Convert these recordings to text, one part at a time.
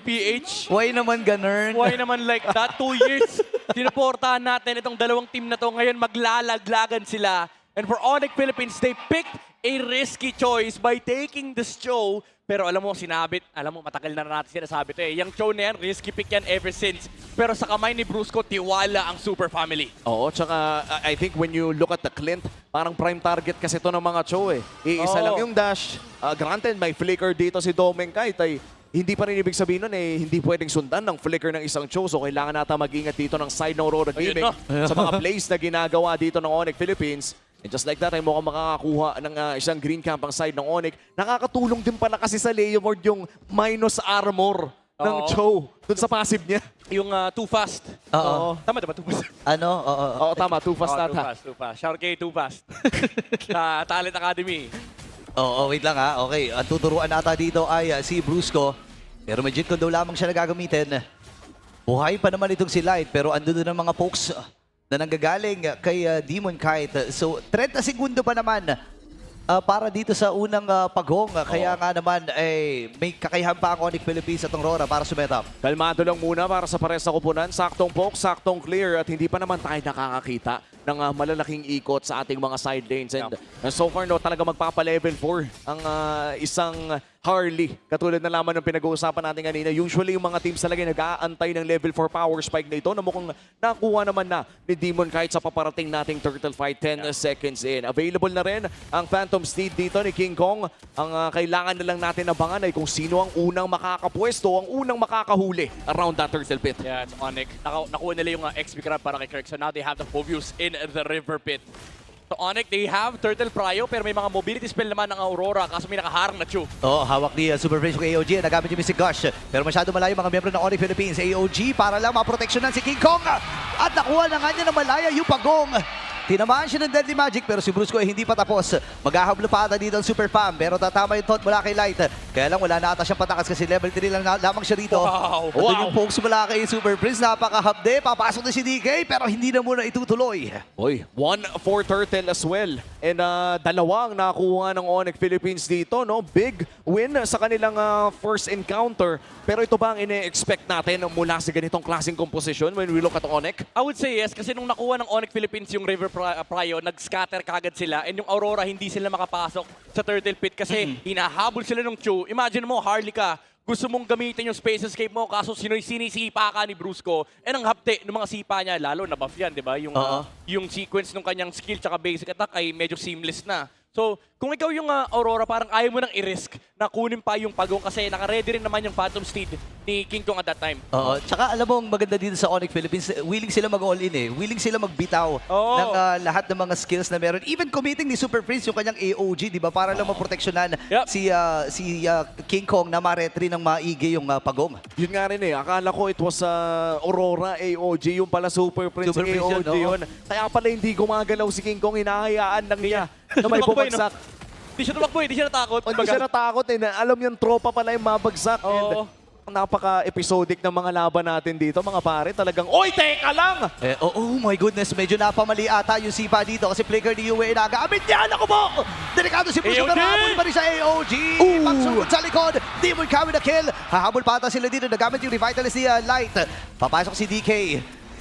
PH. Why naman ganun? Why naman like that? 2 years, sinuportahan natin itong dalawang team na to. Ngayon maglalaglagan sila. And for Onyx Philippines, they picked a risky choice by taking this show. Pero alam mo, matagal na natin sinasabi ito eh. Yung show na yan, risky pick yan ever since. Pero sa kamay ni Brusco, tiwala ang Super Family. Oo, tsaka I think when you look at the Clint, parang prime target kasi ito ng mga Cho eh. Iisa lang yung dash. Granted, may flicker dito si Domeng kahit ay hindi pa rin ibig sabihin nun eh, hindi pwedeng sundan ng flicker ng isang Cho. So kailangan natin mag-ingat dito ng side ng Aurora Gaming sa mga plays na ginagawa dito ng Onyx Philippines. And just like that, ay mukhang makakakuha ng isang green camp ang side ng Onyx. Nakakatulong din pala kasi sa Leomord yung minus armor ng Cho dun sa passive niya. Yung too fast. Oo. Tama diba? Too fast. Ano? Oo, tama. Too fast nata. Too fast. Shout kay Too Fast. Sa Talent Academy. Oo, wait lang ha. Okay, ang tuturuan nata dito ay si Brusco. Pero may Jit daw lamang siya nagagamitin. Buhay pa naman itong si Light, pero andun doon ang mga pokes na nanggagaling kay Demon Kite. So, 30 segundo pa naman para dito sa unang pagong. Kaya nga naman, may kakayahan pa ang Onyx Philippines at ang Rora para sumetap. Kalmado lang muna para sa pares na kupunan. Saktong poke, saktong clear at hindi pa naman tayo nakakakita ng malalaking ikot sa ating mga side lanes. And so far, no, talaga magpapa-level 4 ang isang Harley. Katulad na lamang ng pinag-uusapan natin kanina. Usually, yung mga teams talaga nag-aantay ng level 4 power spike na ito na mukhang nakuha naman na ni Demon kahit sa paparating nating turtle fight 10 seconds in. Available na rin ang Phantom Steed dito ni King Kong. Ang kailangan na lang natin abangan ay kung sino ang unang makakapwesto, ang unang makakahuli around that turtle pit. Yeah, it's Onyx. Nakuha nila yung XP grab para kay Kirk. So now they have the Phobius in the river pit. So Onyx, they have Turtle Prio pero may mga mobility spell naman ng Aurora kaso may nakaharang na Chu. Hawak ni Super Prince kay AOG. Nagamit yung Mystic Gush. Pero masyado malayo mga miyembro ng Onyx Philippines. AOG para lang maproteksyonan si King Kong. At nakuha na nga niya ng malaya yung pagong. Tinamaan siya ng Deadly Magic pero si Brusco ay hindi pa tapos. Maghahablo pa ata dito ang Super Fam pero tatama yung taunt mula kay Light. Kaya lang wala na ata siyang patakas kasi level 3 lang lamang siya dito. Wow. Yung pokes mula kay Super Prince. Napakahabde. Papasok na si DK pero hindi na muna itutuloy. Oy, 1 for Turtle as well. And dalawang nakuha ng Onyx Philippines dito, no? Big win sa kanilang first encounter. Pero ito ba ang ine-expect natin mula sa ganitong klaseng composition when we look at Onyx? I would say yes kasi nung nakuha ng Onyx Philippines yung River Prio, nag-scatter kagad sila and yung Aurora hindi sila makapasok sa Turtle Pit kasi hinahabol sila ng Chu. Imagine mo, Harley ka, gusto mong gamitin yung space escape mo kaso sinisipa ka ni Brusco and ang hapte ng mga sipa niya, lalo na buff yan, di ba? Yung sequence ng kanyang skill tsaka basic attack ay medyo seamless na. So, kung ikaw yung Aurora, parang ayaw mo nang i-risk na kunin pa yung pagong kasi naka-ready rin naman yung Phantom Steed ni King Kong at that time. Tsaka alam mo, ang maganda dito sa Onyx Philippines, willing sila mag-all-in eh. Willing sila magbitaw ng lahat ng mga skills na meron. Even committing ni Super Prince yung kanyang AOG, di ba? Para lang maproteksyonan si King Kong na ma-retry ng maigi yung pagong. Yun nga rin eh. Akala ko it was Aurora AOG, yung pala Super Prince AOG yun. Kaya pala hindi gumagalaw si King Kong, hinahayaan lang niya na may bumagsak. Hindi siya tumakbo, hindi siya natakot. Hindi siya natakot eh. Alam yung tropa pala yung mabagsak. And napaka-episodic ng mga laban natin dito, mga pare. Talagang, oy, teka lang! Oh my goodness, medyo napamali ata yung sipa dito kasi flicker ni UA nagamit niya. Naku po! Delikado si Bruce na nahabol pa rin sa AOG. Pagsugod sa likod, Demon Kami na kill. Hahabol pa ata sila dito. Nagamit yung Revitalist ni Light. Papasok si DK.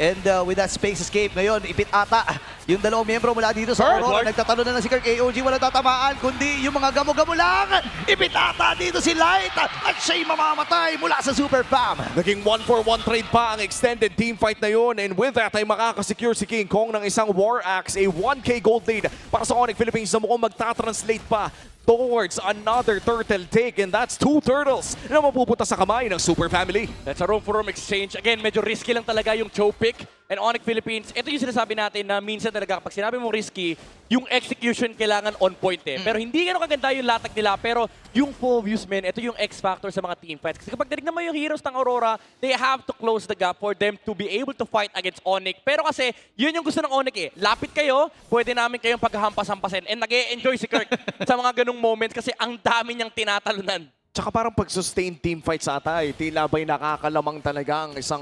And with that space escape ngayon, ipit ata yung dalawang miyembro mula dito sa Aurora. Nagtatalo na lang si Kirk. AOG walang tatamaan, kundi yung mga gamo-gamo lang. Ipit ata dito si Light at siya'y mamamatay mula sa Super Fam. Naging 1-for-1 trade pa ang extended team fight na yun. And with that ay makakasecure si King Kong ng isang War Axe, a 1K gold lead para sa Onyx Philippines na mukhang magta-translate pa towards another turtle take, and that's 2 turtles na mapupunta sa kamay ng Super Family. That's a room-for-room exchange. Again, medyo risky lang talaga yung Cho pick. And Onyx Philippines, ito yung sinasabi natin na minsan talaga kapag sinabi mong risky, yung execution kailangan on point eh. Pero hindi gano'ng kaganda yung latag nila. Pero yung Phobius, man, ito yung X-factor sa mga team fights. Kasi kapag tinignan mo yung heroes ng Aurora, they have to close the gap for them to be able to fight against Onyx. Pero kasi, yun yung gusto ng Onyx eh. Lapit kayo, pwede namin kayong paghahampas-hampasin. And nag-e-enjoy si Kirk sa mga ganung moments kasi ang dami niyang tinatalunan. Tsaka parang pag-sustain team fights ata tila ba'y nakakalamang talaga ang isang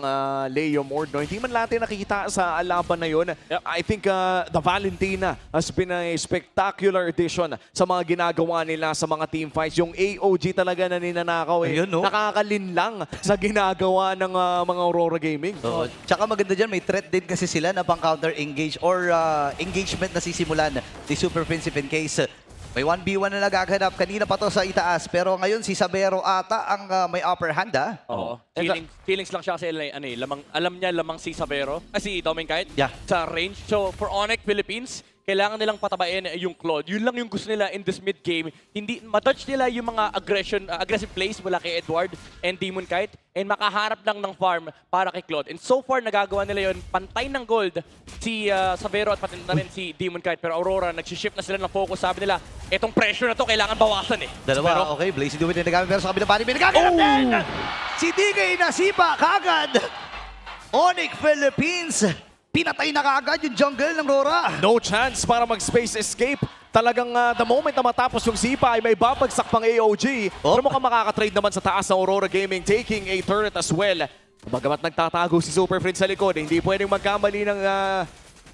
Leo Mord. No? Hindi man natin nakita sa laban na yun. Yep. I think the Valentina has been a spectacular addition sa mga ginagawa nila sa mga team fights. Yung AOG talaga na ninanakaw Ayun, no? Nakakalinlang sa ginagawa ng mga Aurora Gaming. So, tsaka maganda dyan, may threat din kasi sila na pang counter engage or engagement na sisimulan ni Super Principe in case may 1v1 na nagaganap. Kanina pa to sa itaas, pero ngayon si Sabero ata ang may upper hand, ha? Oo. Feelings lang siya kasi alam niya lamang si Sabero, si Doming Kite Yeah. sa range. So for Onyx Philippines, kailangan nilang patabain yung Claude. Yun lang yung gusto nila in this mid-game. Hindi ma-touch nila yung mga aggressive plays mula kay Edward and Demon Kite and makaharap lang ng farm para kay Claude. And so far, nagagawa nila yun. Pantay ng gold si Sabero at pati na rin si Demon Kite. Pero Aurora, nagsishift na sila ng focus. Sabi nila, etong pressure na to, kailangan bawasan eh. Dalawa, okay. Blazing Duwin na nagamit, pero sa kabilang body, may nagaganap din! Si DK nasipa kagad! Onyx Philippines, pinatay na kagad yung jungle ng Rora. No chance para mag-space escape. Talagang the moment na matapos yung Zipa ay may babagsak pang AOG. Pero mukhang makakatrade naman sa taas ng Aurora Gaming, taking a turret as well. Bagamat nagtatago si Super Friends sa likod, hindi pwedeng magkamali ng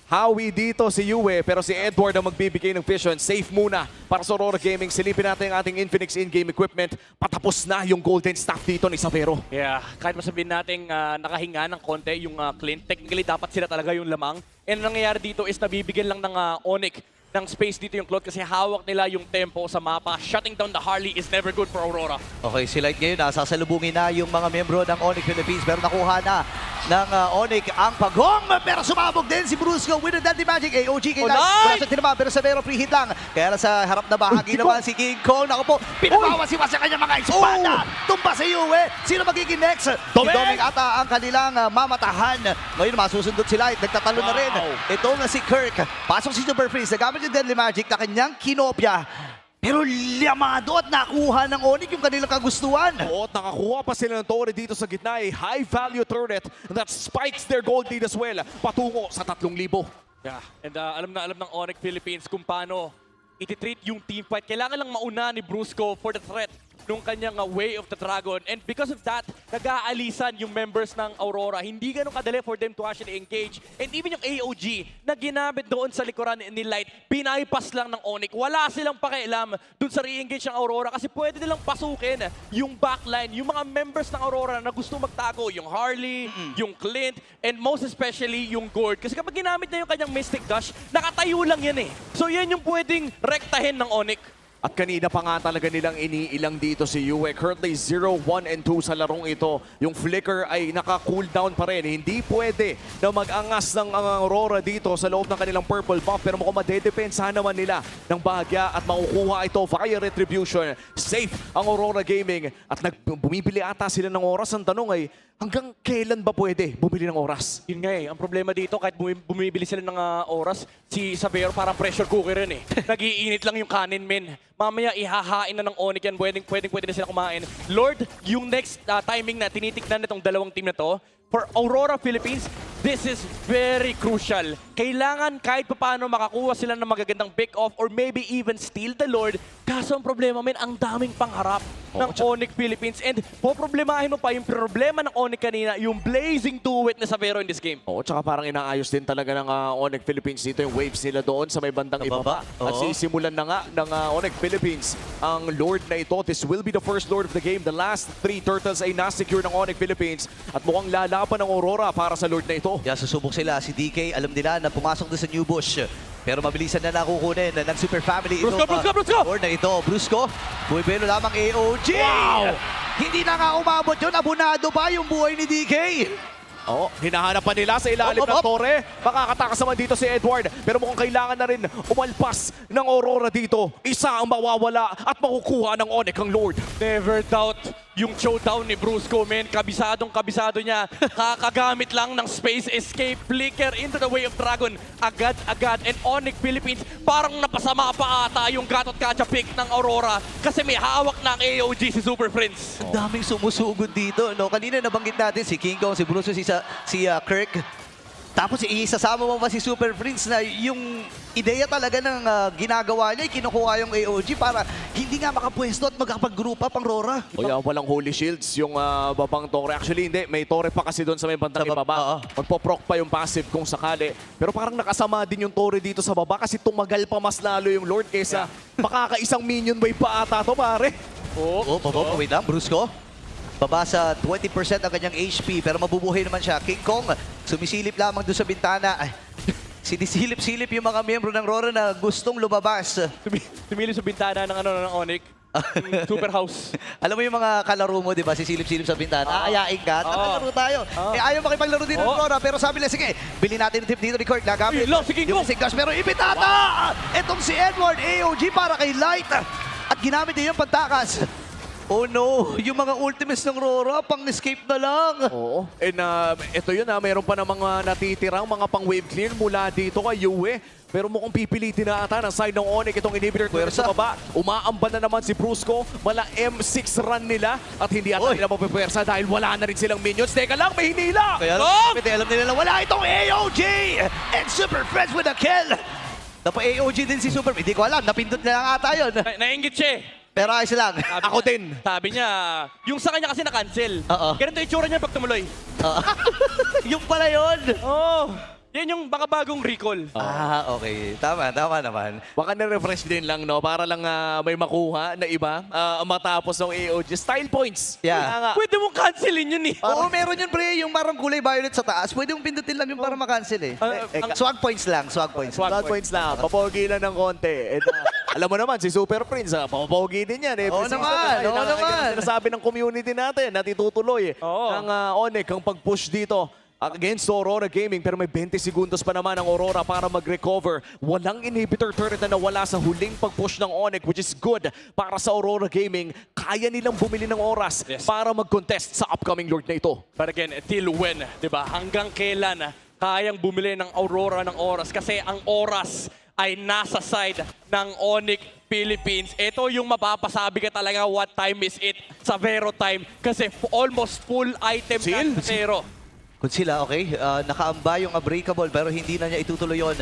Howie dito si Yue, pero si Edward ang magbibigay ng vision. Safe muna para sa Aurora Gaming. Silipin natin ang ating Infinix in-game equipment. Patapos na yung golden staff dito ni Sabero. Yeah, kahit masabihin natin nakahinga ng konti yung Clint, technically dapat sila talaga yung lamang. And ang nangyayari dito is nabibigyan lang ng Onyx ng space dito yung Claude kasi hawak nila yung tempo sa mapa. Shutting down the Harley is never good for Aurora. Okay, si Light ngayon, sasalubungin na yung mga membro ng Onyx Philippines, pero nakuha na ng Onyx ang pagong, pero sumabog din si Brusco with the Deadly Magic. AOG kay Light, wala siyang tinama, pero Sabero free hit lang. Kaya sa harap na bahagi naman si King Kong. Naku po, pinabawas si sa kanyang mga espada. Tumba si Yue. Sino magiging next? Si Doming ata ang kanilang mamatahan. Ngayon masusundot si Light, nagtatalo na rin. Ito nga si Kirk. Pasok si Super Freeze, nagamit yung Deadly Magic na kanyang kinopya. Pero liyamado at nakuha ng Onyx yung kanilang kagustuhan. Oo, at nakakuha pa sila ng Torre dito sa gitna. A high-value turret that spikes their gold lead as well. Patungo sa 3,000. Yeah, and alam ng Onyx Philippines kung paano iti-treat yung team fight. Kailangan lang mauna ni Brusco for the threat nung kanyang Way of the Dragon. And because of that, nag-aalisan yung members ng Aurora. Hindi ganun kadali for them to actually engage. And even yung AOG na ginamit doon sa likuran ni Light, pinaypas lang ng Onyx. Wala silang pakialam doon sa re-engage ng Aurora kasi pwede nilang pasukin yung backline, yung mga members ng Aurora na gusto magtago. Yung Harley, yung Clint, and most especially yung Gord. Kasi kapag ginamit na yung kanyang Mystic Dash, nakatayo lang yan eh. So yan yung pwedeng rektahin ng Onyx. At kanina pa nga talaga nilang iniilang dito si Yue. Currently 0, 1, and 2 sa larong ito. Yung flicker ay naka-cooldown pa rin. Hindi pwede na mag-angas ng Aurora dito sa loob ng kanilang purple buff. Pero mukhang madedepensahan naman nila ng bahagya at makukuha ito via retribution. Safe ang Aurora Gaming. At bumibili ata sila ng oras. Ang tanong ay, hanggang kailan ba pwede bumili ng oras? Yun nga eh, ang problema dito, kahit bumibili sila ng oras, si Sabero parang pressure cooker rin eh. Nag-iinit lang yung kanin, men. Mamaya ihahain na ng Onyx yan, pwede na sila kumain. Lord, yung next timing na tinitignan nitong dalawang team na to, for Aurora Philippines, this is very crucial. Kailangan kahit paano makakuha sila ng magagandang pick-off or maybe even steal the Lord. Kaso ang problema, men, ang daming pangharap ng Onyx Philippines. And poproblemahin mo pa yung problema ng Onyx kanina, yung blazing duet na Sabero in this game. Oo, tsaka parang inaayos din talaga ng Onyx Philippines dito yung waves nila doon sa may bandang ibaba. At sisimulan na nga ng Onyx Philippines ang Lord na ito. This will be the first Lord of the game. The last 3 turtles ay na-secure ng Onyx Philippines at mukhang lalaban ng Aurora para sa Lord na ito. Yeah, susubok sila. Si DK, alam nila na pumasok doon sa New Bush. Pero mabilisan na nakukunin ng Super Family. Brusco! Or na ito, Brusco. Buibelo lamang AOG. Wow! Hindi na nga umabot yun. Abunado pa yung buhay ni DK. Oo, hinahanap pa nila sa ilalim ng Torre. Makakatakas naman dito si Edward. Pero mukhang kailangan na rin umalpas ng Aurora dito. Isa ang mawawala at makukuha ng Onyx ang Lord. Never doubt yung showdown ni Brusco, men. Kabisado niya. Kakagamit lang ng space escape flicker into the Way of Dragon. Agad-agad. And Onyx Philippines, parang napasama pa ata yung gatot kacha pick ng Aurora kasi may hawak ng AOG si Super Prince. Ang daming sumusugod dito. No? Kanina nabanggit natin si King Kong, si Bruce, si Kirk. Tapos isasama mo pa si Super Prince na yung ideya talaga ng ginagawa niya, kinukuha yung AOG para hindi nga makapwesto at magkapag-group up ang Rora. O yan, walang holy shields yung babang Torre. Actually, hindi. May Torre pa kasi doon sa may bandang Sa baba, oo. ibaba. Magpo-proc pa yung passive kung sakali. Pero parang nakasama din yung Torre dito sa baba kasi tumagal pa mas lalo yung Lord kaysa makakaisang minion wave pa ata to, pare. Oh, wait lang, Brusco. Baba sa 20% ang kanyang HP pero mabubuhay naman siya. King Kong, sumisilip lamang doon sa bintana. Ay, sinisilip-silip yung mga miyembro ng Rora na gustong lumabas. Tumili sa bintana ng ng Onyx. Yung Super House. Alam mo yung mga kalaro mo, di ba? Sisilip-silip sa bintana. Aayain ka. Laro tayo. Eh, ayaw makipaglaro din ng Rora. Pero sabi nila, sige, bilhin natin yung tip dito ni Kurt. Nagamit Ilo, si King yung Kong. Sigdash. Pero ibitata! Itong si Edward AOG para kay Light. At ginamit din yung pantakas. Oh no, yung mga ultimates ng Rora, pang-escape na lang. Oo. And ito yun mayroon pa na mga natitirang mga pang-wave clear mula dito kay Yue. Pero mukhang pipilitin na ata ng side ng Onyx itong inhibitor Puwersa. sa baba. Umaamban na naman si Brusco. Mala M6 run nila at hindi ata Oy. nila mapipuwersa dahil wala na rin silang minions. Teka lang, may hinila! Kaya alam nila na wala itong AOG! And Super Friends with a kill! Dapat AOG din si Super. Hindi ko alam, napindot na lang ata yun. Nainggit siya eh. Pero ayos lang. Ako din. Sabi niya, yung sa kanya kasi na-cancel. Oo. Ganito yung itsura niya pag tumuloy. Yung pala yun. Oh, yan yung baka bagong recall. Okay. Tama naman. Baka na-refresh din lang, no? Para lang may makuha na iba matapos ng AOG. Style points. Yeah. Kaya nga. Pwede mong cancelin yun eh. Oo, meron yun, pre. Yung parang kulay violet sa taas. Pwede mong pindutin lang yung para makancel eh. Swag points lang, swag points. Swag Blood points lang. Papogi lang ng konti. And, alam mo naman, si Super Prince, papogi din yan. Oo naman, oo naman. Sinasabi ng community natin na titutuloy Oo. ng Onyx ang pag-push dito against Aurora Gaming. Pero may 20 segundos pa naman ang Aurora para mag-recover. Walang inhibitor turret na nawala sa huling pag-push ng Onyx, which is good para sa Aurora Gaming. Kaya nilang bumili ng oras para mag-contest sa upcoming Lord na ito. But again, till when, di ba? Hanggang kailan kayang bumili ng Aurora ng oras? Kasi ang oras ay nasa side ng Onyx Philippines. Ito yung mapapasabi ka talaga what time is it sa Vero time. Kasi almost full item Seal? na sa Vero. Kung sila, okay, nakaamba yung breakable pero hindi na niya itutuloy yun.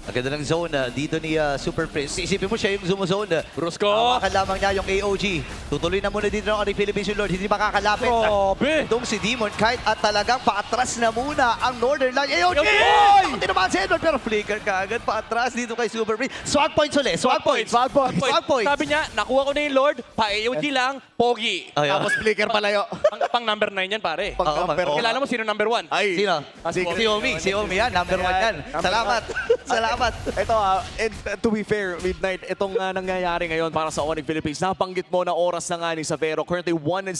Ang ganda ng zone dito ni Super Prince. Isipin mo siya yung zoom zone. Brusco! Hawakan lamang niya yung AOG. Tutuloy na muna dito ng Philippines yung Lord. Hindi makakalapit. Grabe! Itong si Demon Kite at talagang paatras na muna ang Northern Line. AOG! Yoy! Hindi naman si Edward pero flicker ka agad paatras dito kay Super Prince. Swag points ulit. Swag points. Swag points. Swag points. Sabi niya, nakuha ko na yung Lord, pa-AOG lang, pogi. Ayun. Tapos flicker palayo. Pang number 9 yan, pare. Oo, number- Kilala mo sino number 1? Ay. Sino? Si Omi. Si Omi yan. Number 1 yan. Salamat. Salamat. Ito, and to be fair, Midnight, itong nangyayari ngayon para sa Onyx Philippines, napanggit mo na oras na nga ni Savero, currently 1-0-3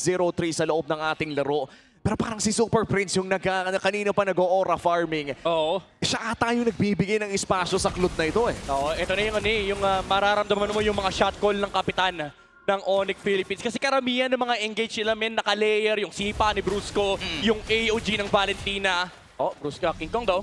sa loob ng ating laro. Pero parang si Super Prince yung kanina pa nag-aura farming. Oo. Siya ata yung nagbibigay ng espasyo sa club na ito eh. Oo, ito na yung mararamdaman mo yung mga shot call ng kapitan ng Onyx Philippines. Kasi karamihan ng mga engage nila, men, naka-layer, yung sipa ni Brusco, yung AOG ng Valentina. Oh, Brusco, King Kong daw.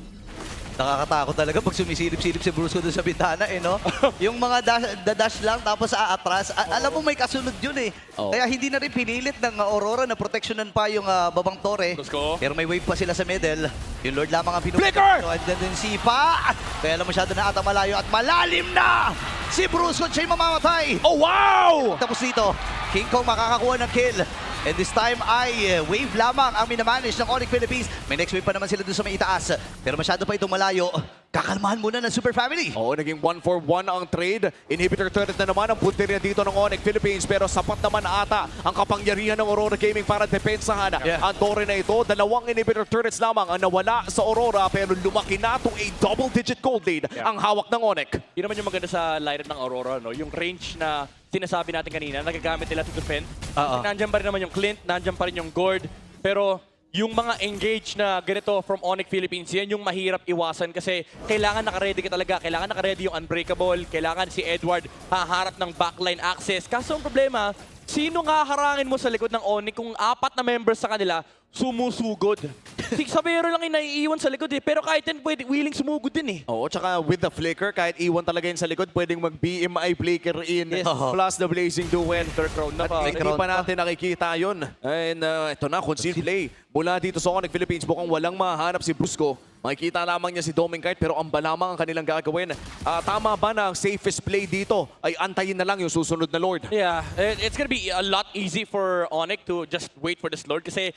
Nakakatakot talaga pag sumisilip-silip si Brusco doon sa bintana eh, no? Yung mga dash lang tapos aatras. Alam mo may kasunod yun eh. Oo. Kaya hindi na rin pinilit ng Aurora na protectionan pa yung babang Torre. Brusco. Pero may wave pa sila sa middle. Yung Lord lamang ang pinupunta. Flicker! So, andyan din si Pa. Kaya lang masyado na ata malayo at malalim na! Si Brusco siya'y mamamatay. Oh, wow! Tapos dito, King Kong makakakuha ng kill. And this time ay wave lamang ang minamanage ng Onyx Philippines. May next wave pa naman sila dun sa may itaas. Pero masyado pa itong malayo. Kakalmahan muna ng Super Family. Oo, naging 1-for-1 ang trade. Inhibitor turret na naman ang punteriya dito ng Onyx Philippines. Pero sapat naman ata ang kapangyarihan ng Aurora Gaming para depensahan ang Torre na ito. Dalawang inhibitor turrets lamang ang nawala sa Aurora. Pero lumaki na to a double-digit gold lead ang hawak ng Onyx. Yun naman yung maganda sa lineup ng Aurora, no? Yung range na sinasabi natin kanina, nagagamit nila to defend. Kasi nandyan pa rin naman yung Clint, nandyan pa rin yung Gord. Pero yung mga engage na ganito from Onyx Philippines, yan yung mahirap iwasan kasi kailangan naka-ready ka talaga. Kailangan naka-ready yung Unbreakable. Kailangan si Edward haharap ng backline access. Kaso ang problema, sino nga harangin mo sa likod ng Onyx kung 4 na members sa kanila sumusugod? Si Savero lang yung naiiwan sa likod eh. Pero kahit yan, pwede, willing sumugod din eh. Oo, tsaka with the flicker, kahit iwan talaga yun sa likod, pwedeng mag-BMI flicker in plus the Blazing Duel. Third round na pa. Hindi pa natin nakikita yun. And ito na, concealed play. Mula dito sa Onyx Philippines, mukhang walang mahanap si Brusco. Makikita lamang niya si Dominkite pero amba lamang ang kanilang gagawin. Tama ba na ang safest play dito ay antayin na lang yung susunod na Lord? Yeah, it's gonna be a lot easy for Onyx to just wait for this Lord kasi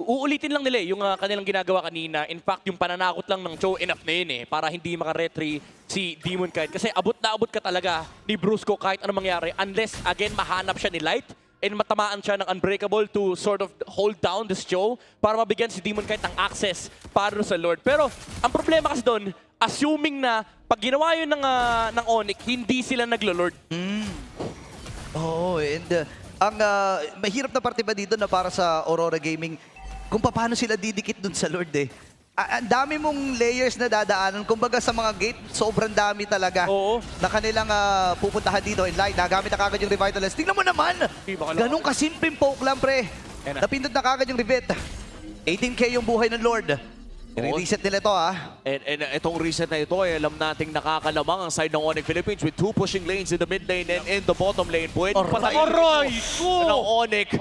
uulitin lang nila yung kanilang ginagawa kanina. In fact, yung pananakot lang ng Cho, enough na yun para hindi makaretry si Demon Kite. Kasi abot na abot ka talaga ni Brusco kahit anong mangyari unless, again, mahanap siya ni Light and matamaan siya ng Unbreakable to sort of hold down this Cho para mabigyan si Demon Kite ng access para sa Lord. Pero ang problema kasi doon, assuming na pag ginawa yun ng Onyx, hindi sila naglo-Lord. Oo, and ang mahirap na parte ba dito na para sa Aurora Gaming, kung paano sila didikit dun sa Lord Ang dami mong layers na dadaanan. Kumbaga sa mga gate, sobrang dami talaga Oo. na kanilang pupuntahan dito in line. Nagamit na kagad yung Revitalize. Tingnan mo naman! Ganun kasimpleng poke lang, pre. Ayan na. Napindot na kagad yung Revet. 18k yung buhay ng Lord. I-reset nila ito, And itong reset na ito ay alam nating nakakalamang ang side ng Onyx Philippines with 2 pushing lanes in the mid lane and in the bottom lane. Pwede patayin ng Onyx.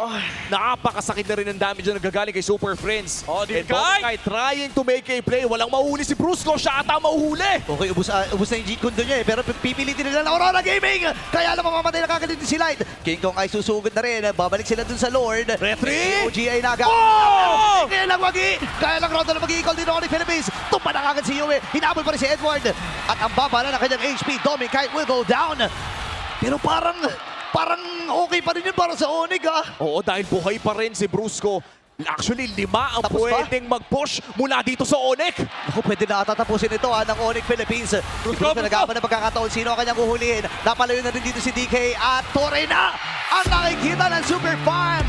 Napakasakit na rin ang damage na nagagaling kay Super Friends. Oh, And Dominkite! Dominkite trying to make a play. Walang mahuli si Brusco. Siya ata mahuli. Okay, ubus na yung Jeet Kundo niya pero pipilitin nila ng Aurora Gaming! Kaya alam mamamatay na kagad din si Light. King Kong ay susugod na rin. Babalik sila dun sa Lord. Retry! OG ay naga. Oh! Kaya lang wagi! Kaya lang Rondo na mag-i-call din ako ng Philippines. Tumpa na kagad si Yue. Hinabol pa rin si Edward. At ang baba na ng kanyang HP. Dominkite will go down. Pero parang okay pa rin yun para sa Onyx Oo, dahil buhay pa rin si Brusco. Actually, 5 ang Tapos ba? pwedeng mag-push mula dito sa Onyx. Ako, pwede na tatapusin ito ng Onyx Philippines. Cruz na nagapan ng pagkakataon. Sino ang kanyang uhulihin? Napalayo na rin dito si DK at Torre na ang nakikita ng Super Fan.